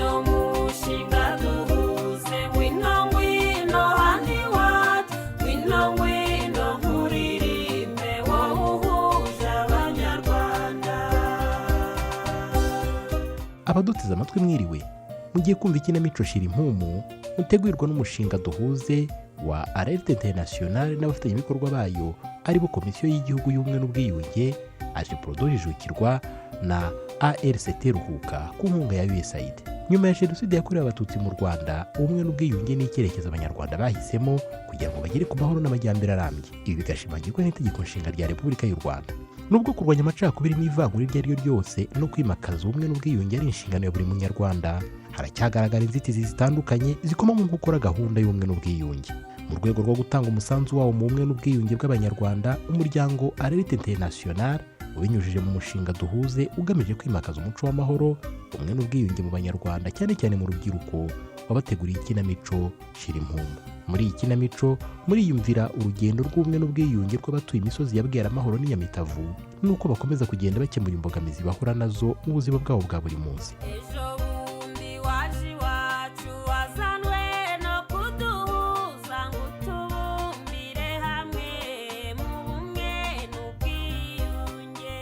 ngwino mushinga duhuze ngwino ngwino handi wacu ngwino ngwino nkuririmbe wowe uhuje abanyarwanda. Abaduteze amatwi mwiriwe, mugiye kumva ikinamico Shira Impumu mutegurirwa n'umushinga duhuze wa Alerte International n'abafatanyabikorwa bayo aribo Komisiyo y'Igihugu y'Ubumwe n'Ubwiyunge, AGPRODO Jijukirwa na ARCT Ruhuka ku nkunga ya USAID. Nyuma ya Jenoside yakorewe Abatutsi mu Rwanda, ubumwe n'ubwiyunge ni icyerekezo Abanyarwanda bahisemo kugira ngo bagere ku mahoro n'amajyambere arambye. Ibi bigashimangirwa n'Itegeko Nshinga rya Repubulika y'u Rwanda. Nubwo kurwanya amacakubiri n'ivangura iryo ari ryo ryose no kwimakaza ubumwe n'ubwiyunge ari inshingano ya buri munyarwanda, haracyagaragara inzitizi zitandukanye zikoma mu gukora gahunda y'ubumwe n'ubwiyunge. Mu rwego rwo gutanga umusanzu wawo mu bumwe n'ubwiyunge bw'Abanyarwanda, umuryango Alerte International ubinyujije mu mushinga duhuze ugamije kwimakaza umuco w'amahoro, ubumwe n'ubwiyunge mu Banyarwanda, cyane cyane mu rubyiruko, wabateguriye ikinamico Shira Impumu. Muri iyi kinamico muriyumvira urugendo rw'ubumwe n'ubwiyunge rw'abatuye imisozi ya Bweramahoro n'Nyamitavu, nuko bakomeza kugenda bakemura imbogamizi bahura nazo mu buzima bwabo bwa buri munsi. Ejo bundi waje iwacu wazanwe no kuduhuza ngo tubumbire hamwe mu bumwe n'ubwiyunge.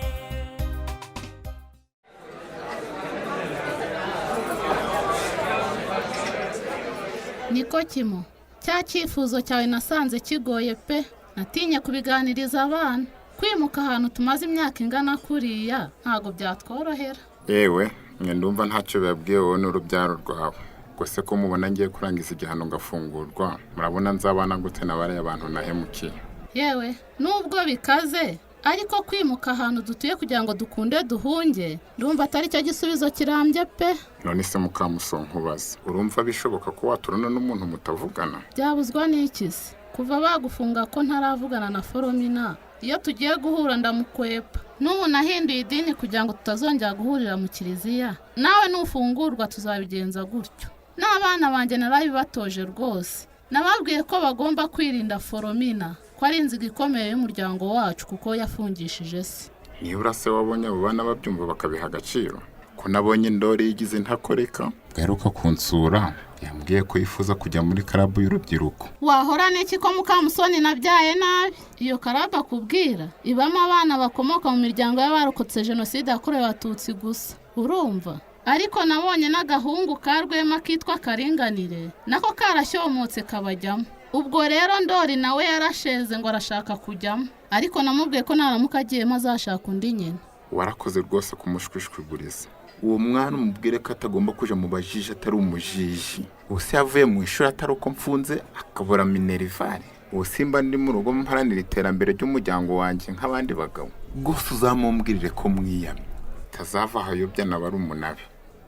Niko Kimo, cya cyifuzo cyawe nasanze kigoye pe. Natinye kubiganiriza abana. Kwimuka ahantu tumaze imyaka ingana kuriya ntago byatworohera. Yewe, ndumva ntacyo babwiye wowe n'urubyaro rwawe. Gusa ko mubona ngiye kurangiza igihano ngafungurwa, murabona nzabana gute na bariya abantu nahemukiye. Yewe, nubwo bikaze, ariko kwimuka ahantu dutuye kugira ngo dukunde duhunge, ndumva atari cyo gisubizo kirambye pe. None se Mukamusonko ubaza, urumva bishoboka ko waturana n'umuntu mutavugana? Byabuzwa n'iki se? Kuva bagufunga ko ntaravugana na Foromina, iyo tugiye guhura ndamukwepa. N'ubu nahinduye idini kugira ngo tutazongera guhurira mu kiliziya. Nawe nufungurwa tuzabigenza gutyo. N'abana banjye narabibatoje rwose. Nababwiye ko bagomba kwirinda Foromina, ko ari inziga ikomeye y'umuryango wacu kuko yafungishije se. Nibura se wabonye abo bana babyumva bakabiha agaciro? Ko nabonye Ndori yigize ntakoreka, gaheruka kunsura, yambwiye ko yifuza kujya muri karabu y'urubyiruko. Wahora n'iki ko Mukamusoni nabyaye nabi? Iyo karabu akubwira ibamo abana bakomoka mu miryango y'abarokotse Jenoside yakorewe Abatutsi gusa. Urumva? Ariko nabonye n'agahungu ka Rwema kitwa Karinganire, nako karashyomotse kabajyamo. Ubwo rero Ndori nawe yarasheze ngo arashaka kujyamo, ariko namubwiye ko naramuka agiyemo azashaka undi nyine. Warakoze rwose kumushwishwiguriza. Uwo mwana umubwire ko atagomba kuja mu bajiji atari umujiji. Ubuse yavuye mu ishuri atari uko mfunze akabura minerivare. Ubusimba ndi mu rugo mparanira iterambere ry'umuryango wanjye nk'abandi bagabo. Gusa uzamumbwirire ko mwiyamye, tazava hayobya nabari umunabi.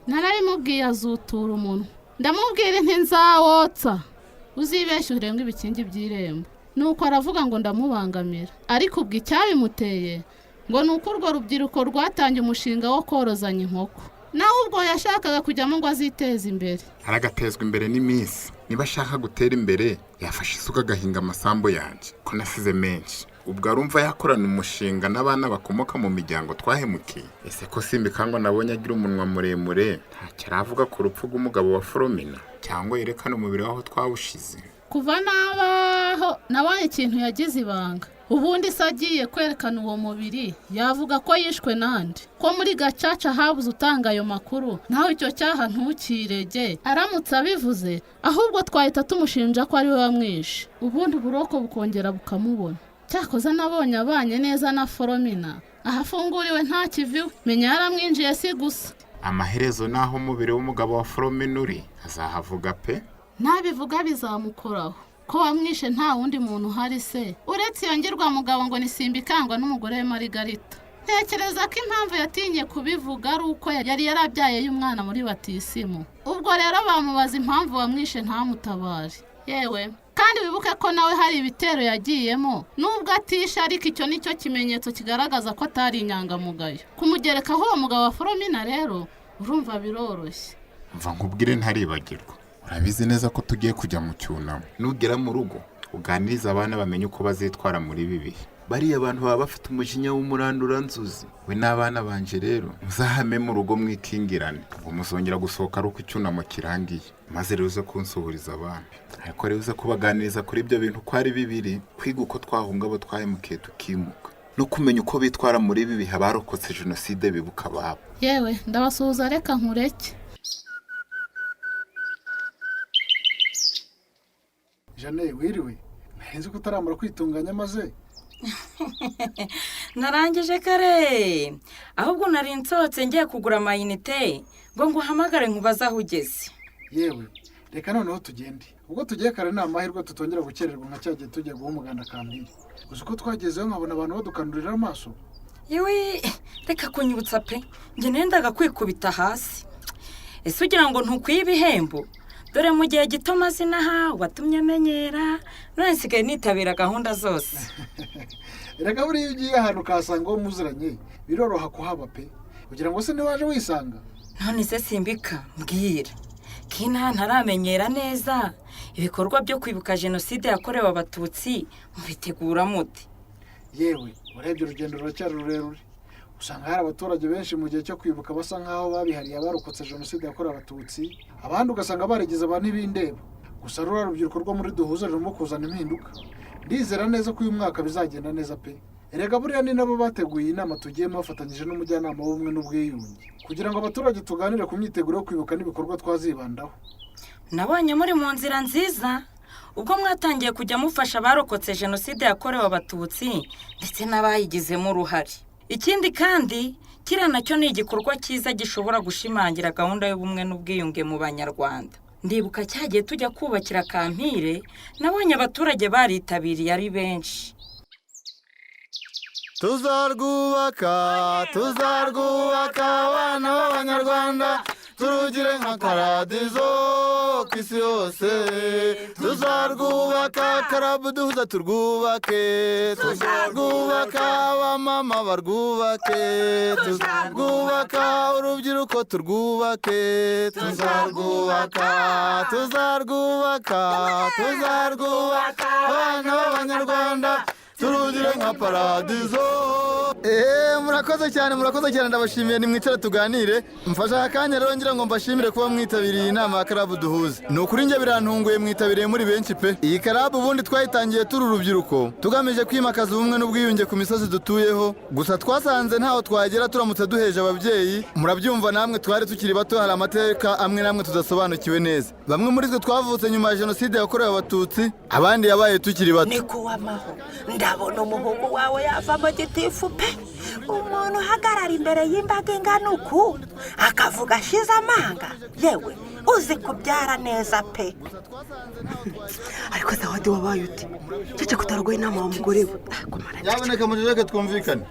Narabimubwiye azutura umuntu. Ndamubwira nti nzawotsa. Uzibeshye urenga ibikingi by'irembo. Nuko aravuga ngo ndamubangamira. Ariko ubwo icyabimuteye ngo nuko urwo rubyiruko rwatangiye umushinga wo korozanya inkoko. Nawe ubwo yashakaga kujyamo ngo aziteze imbere. Aragatezwa imbere n'iminsi. Niba ashaka gutera imbere, yafashe isuka agahinga amasambu yanjye, ko nasize menshi. Ubwo arumva yakorana umushinga n'abana bakomoka mu miryango twahemukiye. Ese ko Simbikangwa nabonye agira umunwa muremure, ntacyo aravuga ku rupfu rw'umugabo wa Foromina, cyangwa yerekana umubiri waho twawushize. Kuva nabaho nabonye ikintu yagize ibanga. Ubundi se agiye kwerekana uwo mubiri yavuga ko yishwe nande, ko muri Gacaca habuze utanga ayo makuru, naho icyo cyaha ntukirege. Aramutse abivuze ahubwo twahita tumushinja ko ari we wamwishe, ubundi buroko bukongera bukamubona. Cyakoze nabonye abanye neza na Foromina, ahafunguriwe nta kiviwe, menya yaramwinjiye si gusa. Amaherezo naho umubiri w'umugabo wa Foromina uri azahavuga pe. Nabivuga bizamukoraho ko wamwishe nta wundi muntu uhari se, uretse yongerwa mugabo ngo ni Simbikangwa n'umugore we Margarita. Ntekereza ko impamvu yatinye kubivuga ari uko yari yarabyaye y'umwana muri batisimu. Ubwo rero bamubaza impamvu wamwishe ntamutabare. Yewe, kandi wibuke ko nawe hari ibitero yagiyemo, nubwo atisha ariko icyo nicyo kimenyetso kigaragaza ko atari inyangamugayo. Kumugerekaho uwo mugabo wa Foromina rero urumva biroroshye. Mva nkubwire ntaribagirwa. Urabizi neza ko tugiye kujya mu cyunamo. Nugera mu rugo uganiriza abana bamenye uko bazitwara muri ibi bihe. bariya abantu baba bafite umujinya w'umuranduranzuzi. We n'abana banje rero muzahame mu rugo mwikingirane, ngo muzongera gusohoka ari uko icyunamo kirangiye, maze rero uze kunsuhuriza abana. Ariko rero uze kubaganiriza kuri ibyo bintu ko ari bibiri, kwiga uko twahunga abo twahemukiye tukimuka, no kumenya uko bitwara muri ibi bihe abarokotse jenoside bibuka ababo. yewe ndabasuhuza, reka nkureke. Jane, wiriwe? Naheze ko utaramara kwitunganya maze. Narangije kare, ahubwo nari nsohotse ngiye kugura amayinite ngo nguhamagare nkubaza aho ugeze. Yewe, reka noneho tugende. Ubwo tugiye kare nta mahirwe tutongera gukererwa nka cyagiye tujya guha umuganda Kampiri. Uzi ko twagezeho nkabona abantu badukandurira amaso. Yewe, reka kunyibutsa pe, njye nendaga kwikubita hasi. Ese ugira ngo ntukwiye ibihembo? Dore mu gihe gito mazina ha watumye amenyera, none nsigaye nitabira gahunda zose. Reka buriya ugiye ahantu ukahasanga uwo muziranye, biroroha kuhaba pe. Kugira ngo se ntiwaje wisanga. None se simbika, mbwira. Kina ntaramenyera neza ibikorwa byo kwibuka jenoside yakorewe abatutsi mubitegura mute? Yewe, urebye urugendo ruracyari rurerure. Usanga hari abaturage benshi mu gihe cyo kwibuka basa nkaho babihariye abarokotse jenoside yakorewe abatutsi, abandi ugasanga barigize abantu ibindeba. Gusa rura rubyiruko rwo muri duhuza rurimo kuzana impinduka. Ndizera neza ko uyu mwaka bizagenda neza pe. Erega buriya ni nabo bateguye inama tugiyemo bafatanyije n'umujyanama w'ubumwe n'ubwiyunge, kugira ngo abaturage tuganire ku myiteguro yo kwibuka n'ibikorwa twazibandaho. Nabonye muri mu nzira nziza ubwo mwatangiye kujya mufasha abarokotse jenoside yakorewe abatutsi ndetse n'abayigizemo uruhare. Ikindi kandi kira nacyo ni igikorwa cyiza gishobora gushimangira gahunda y'ubumwe n'ubwiyunge mu Banyarwanda. Ndibuka cyagiye tujya kubakira Kampire, nabonye abaturage baritabiriye ari benshi. Tuzarwubaka abana b'Abanyarwanda, turugire nka paradizo ku isi yose. Tuzarwubaka karabu duhuza turwubake, tuzarwubaka abamama barwubake, tuzarwubaka urubyiruko turwubake, tuzarwubaka abana b'Abanyarwanda, turugire nka paradizo. Murakoze cyane ndabashimiye, nimwicare tuganire. Mfasha akanya rero ngira ngo mbashimire kuba mwitabiriye inama ya karabu duhuze. Ni ukuri njye birantunguye mwitabiriye muri benshi pe. Iyi karabu ubundi twayitangiye turi urubyiruko tugamije kwimakaza ubumwe n'ubwiyunge ku misozi dutuyeho, gusa twasanze ntaho twagera turamutse duheje ababyeyi. Murabyumva namwe, twari tukiri bato, hari amateka amwe namwe tudasobanukiwe neza. Bamwe muri twe twavutse nyuma ya jenoside yakorewe abatutsi, abandi yabaye tukiri bato. Niko wamaho ndabona umuhungu wawe yavamo gitifu pe. Umuntu uhagarara imbere y'imbaga ingana uku akavuga ashize amanga, yewe uzi kubyara neza pe. Ariko Zawadi wabaye uti cece kutarwaye inama wa mugore we. Yaboneka mujeke twumvikane.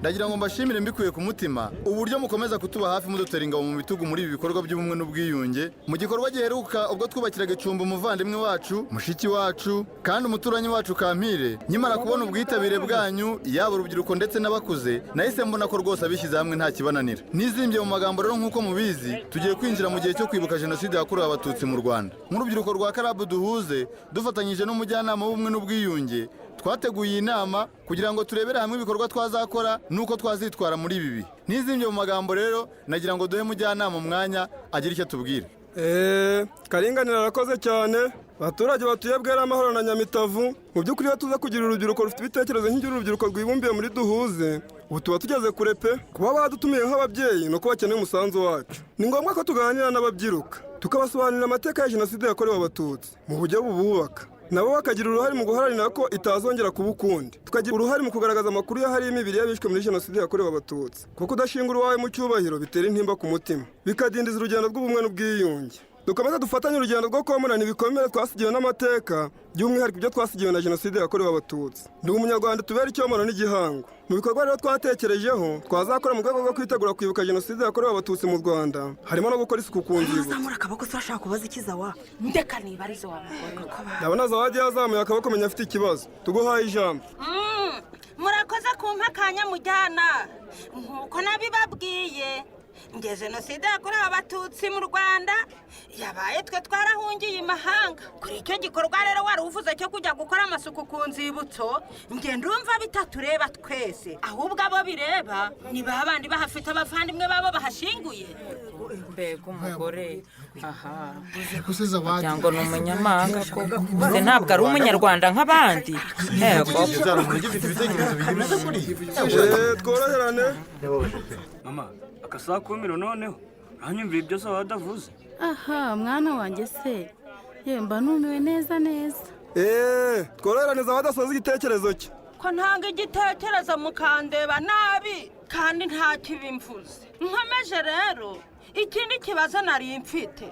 Ndagira ngo mbashimire mbikuye ku mutima uburyo mukomeza kutuba hafi mudutera ingabo mu bitugu muri ibi bikorwa by'ubumwe n'ubwiyunge. Mu gikorwa giheruka ubwo twubakiraga icumbi umuvandimwe wacu, mushiki wacu kandi umuturanyi wacu Kampire, nyimara kubona ubwitabire bwanyu yaba urubyiruko ndetse n'abakuze, nahise mbona ko rwose abishyize hamwe nta kibananira. Nizimbye mu magambo rero nk'uko mubizi, tugiye kwinjira mu gihe cyo kwibuka jenoside yakorewe abatutsi mu Rwanda. Nk'urubyiruko rwa karabu duhuze dufatanyije n'umujyanama w'ubumwe n'ubwiyunge, twateguye inama kugira ngo turebere hamwe ibikorwa twazakora nuko twazitwara muri ibi bihe. Nizimbye mu magambo rero nagira ngo duhe mujyanama umwanya agira icyo tubwira. Karinganira arakoze cyane. Abaturage batuye Bwera Amahoro na Nyamitavu, mu by'ukuri iyo tuza kugira urubyiruko rufite ibitekerezo nk'iby'urubyiruko rwibumbiye muri duhuze, ubu tuba tugeze kure pe. Kuba badutumiye nk'ababyeyi no kubakeneye umusanzu wacu. Ni ngombwa ko tuganira n'ababyiruka tukabasobanurira amateka ya jenoside yakorewe abatutsi mu buryo bububaka, nabo bakagira uruhare mu guharanira ko itazongera kuba ukundi. Tukagira uruhare mu kugaragaza amakuru y'ahari imibiri y'abishwe muri jenoside yakorewe abatutsi, kuko udashingura uwawe mu cyubahiro bitera intimba ku mutima, bikadindiza urugendo rw'ubumwe n'ubwiyunge. Dukomeza dufatanye urugendo rwo komorana ibikomere twasigiwe n'amateka, by'umwihariko ibyo twasigiwe na jenoside yakorewe abatutsi. Ndi umunyarwanda tubera icyomoro n'igihango. Mu bikorwa rero twatekerejeho twazakora mu rwego rwo kwitegura kwibuka jenoside yakorewe abatutsi mu Rwanda, harimo no gukora isuku ku nzibutso. Zamura akaboko se urashaka kubaza ikiza wa ndeka nibarizo wa mugore. Ndabona Zawadi yazamuye akaboko menya afite ikibazo. Tuguhaye ijambo. Murakoze kumpa akanya mujyana. Nkuko nabibabwiye nge jenoside yakorewe abatutsi mu rwanda yabaye twe twarahungiye imahanga kuri icyo gikorwa rero wari uvuze cyo kujya gukora amasuku ku nzibutso nge ndumva bitatureba twese ahubwo abo bireba ni babandi bahafite abavandimwe babo bahashinguye. mbega umugore aha gusiza abandi cyangwa ni umunyamahanga koko se ntabwo ari umunyarwanda nk'abandi. Yego tworoherane. mama akasaha kumiro noneho hanyumvira ibyo so wadavuze. aha mwana wanjye se yemba numiwe neza neza. tworoheraniza abadasoza igitekerezo cye. ko ntanga igitekerezo mukandeba nabi kandi nta kibimvuze nkomeje rero. Ikindi kibazo nari mfite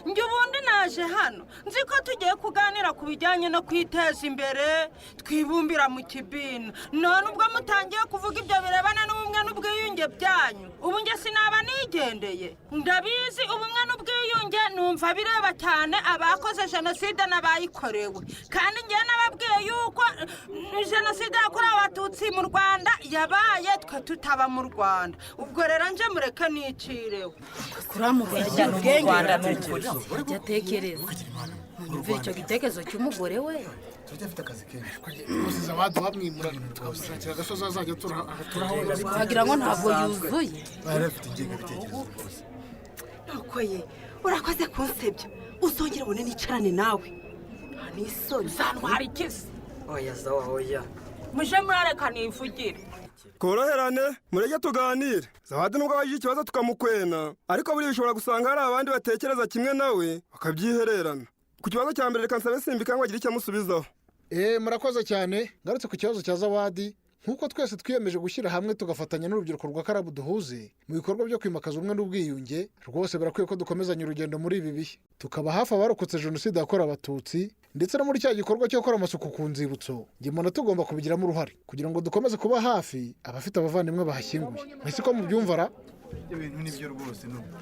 njye ubundi naje hano nzi ko tugiye kuganira ku bijyanye no kwiteza imbere twibumbira mu kibina none ubwo mutangiye kuvuga ibyo birebana n'ubumwe n'ubwiyunge byanyu ubu njye sinaba nigendeye ndabizi ubumwe n'ubwiyunge numva bireba cyane abakoze jenoside n'abayikorewe kandi njye nababwiye yuko jenoside yakorewe abatutsi mu Rwanda yabaye twe tutaba mu Rwanda ubwo rero nje mureke nicirewe kuramugara cyane mu Rwanda n'ukuri yatekereza munyumvira icyo gitekerezo cy'umugore we tujyafite akazi kenshi gusiza abandi bamwimura tukabusakira agasozi azajya turahora wagira ngo ntabwo yuzuye barafite ingingo bitekerezo rwose. nuko ye urakoze kunsebya uzongera ubone nicarane nawe ni isoni zantwara ikisi oya zawa oya muje murareka nivugire. tworoherane mureke tuganire. Zawadi nubwo waje ikibazo tukamukwena ariko buri bishobora gusanga hari abandi batekereza kimwe nawe bakabyihererana. Ku kibazo cya mbere reka nsabe Simbika ngo agire icyo amusubizaho. Murakoze cyane. Ngarutse ku kibazo cya Zawadi nk'uko twese twiyemeje gushyira hamwe tugafatanya n'urubyiruko rwa Karabu duhuze mu bikorwa byo kwimakaza ubumwe n'ubwiyunge rwose birakwiye ko dukomezanya urugendo muri ibi bihe tukaba hafi abarokotse jenoside yakorewe abatutsi ndetse no muri cya gikorwa cyo gukora amasuku ku nzibutso njye mbona tugomba kubigiramo uruhare kugira ngo dukomeze kuba hafi abafite abavandimwe bahashyinguye. Mwese ko mubyumva ra ibintu nibyo rwose n'ubu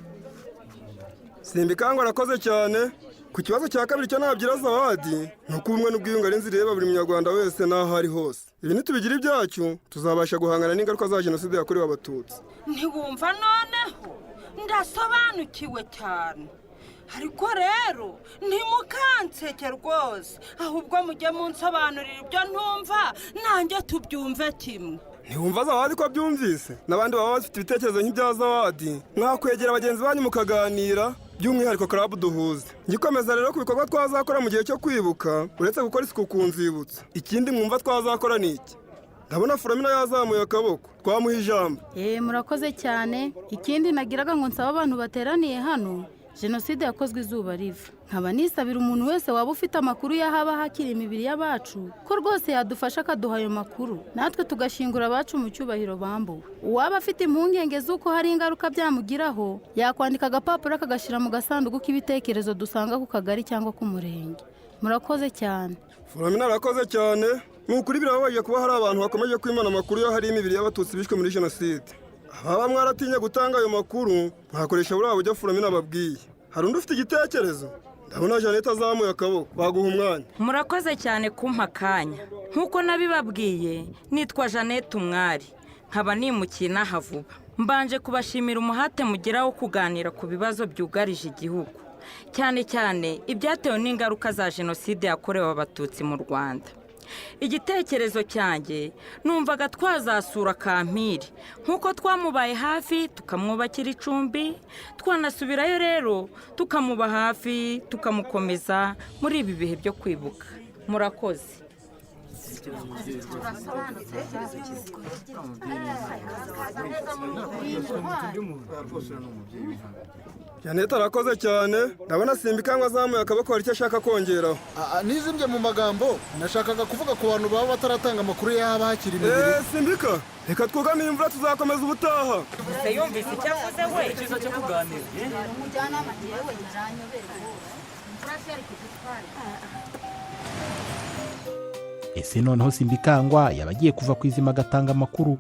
Simbika ngo arakoze cyane. Ku kibazo cya kabiri cyo nabwira Zawadi ni uko ubumwe n'ubwiyunge ari inzira ireba buri munyarwanda wese n'aho ari hose. Ibi nitubigira ibyacu tuzabasha guhangana n'ingaruka za jenoside yakorewe abatutsi. Ntiwumva noneho ndasobanukiwe cyane ariko rero ntimukanseke rwose ahubwo mujye munsobanurira ibyo ntumva nanjye tubyumve kimwe. Ntiwumva Zawadi ko byumvise n'abandi baba bafite ibitekerezo nk'ibya Zawadi mwakwegera bagenzi banyu mukaganira by'umwihariko Karabu duhuze. Ngikomeza rero ku bikorwa twazakora mu gihe cyo kwibuka uretse gukora isuku ku nzibutso. Ikindi mwumva twazakora ni iki? Ndabona Furamina yazamuye akaboko twamuha ijambo. Murakoze cyane. Ikindi nagiraga ngo nsaba abantu bateraniye hano jenoside yakozwe izuba riva nkaba nisabira umuntu wese waba ufite amakuru y'ahaba hakiri imibiri y'abacu ko rwose yadufasha akaduha ayo makuru natwe tugashingura abacu mu cyubahiro bambuwe. Uwaba afite impungenge z'uko hari ingaruka byamugiraho yakwandika agapapuro akagashyira mu gasanduku k'ibitekerezo dusanga ku kagari cyangwa ku murenge. Murakoze cyane. Furamina arakoze cyane. Ni ukuri birababaje kuba hari abantu bakomeje kwimana amakuru yo hari imibiri y'abatutsi bishwe muri jenoside. Ababa mwaratinye gutanga ayo makuru mwakoresha buriya buryo Furamina ababwiye. Hari undi ufite igitekerezo? Ndabona Janete azamuye akaboko baguha umwanya. Murakoze cyane kumpa akanya. Nk'uko nabibabwiye nitwa Janete Umwari nkaba nimukiye n'aha vuba. Mbanje kubashimira umuhate mugira wo kuganira ku bibazo byugarije igihugu cyane cyane ibyatewe n'ingaruka za jenoside yakorewe abatutsi mu Rwanda. Igitekerezo cyanjye numvaga twazasura Kampiri nk'uko twamubaye hafi tukamwubakira icumbi twanasubirayo rero tukamuba hafi tukamukomeza muri ibi bihe byo kwibuka. Murakoze. Janete arakoze cyane. Ndabona Simbika ngo azamuye akaboko hari icyo ashaka kongeraho. Nizimbye mu magambo nashakaga kuvuga ku bantu baba bataratanga amakuru y'ahaba hakiri imibiri. Simbika reka twugame imvura tuzakomeza ubutaha. Se yumvise icyo avuze we icyiza cyo kuganira. Ese noneho Simbikangwa yaba agiye kuva ku izima agatanga amakuru?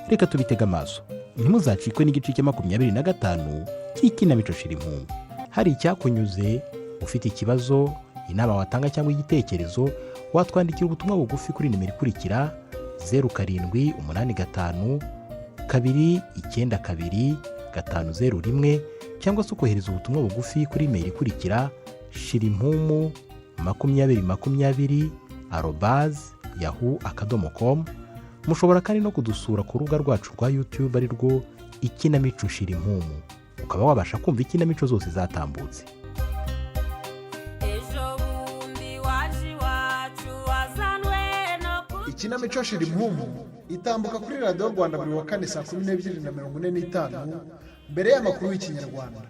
Reka tubitega amaso ntimuzacikwe n'igice cya 25 cy'ikinamico Shirimpumu. Hari icyakunyuze ufite ikibazo inama watanga cyangwa igitekerezo watwandikira ubutumwa bugufi kuri nimero ikurikira 0785 292 501 cyangwa se ukohereza ubutumwa bugufi kuri imeri ikurikira shirimpumu2020@yahoo.com. mushobora kandi no kudusura ku rubuga rwacu rwa YouTube ari rwo ikinamico Shirimpumu, ukaba wabasha kumva ikinamico zose zatambutse. ikinamico Shirimpumu itambuka kuri radiyo Rwanda buri wa kane saa 12:45 mbere y'amakuru y'ikinyarwanda.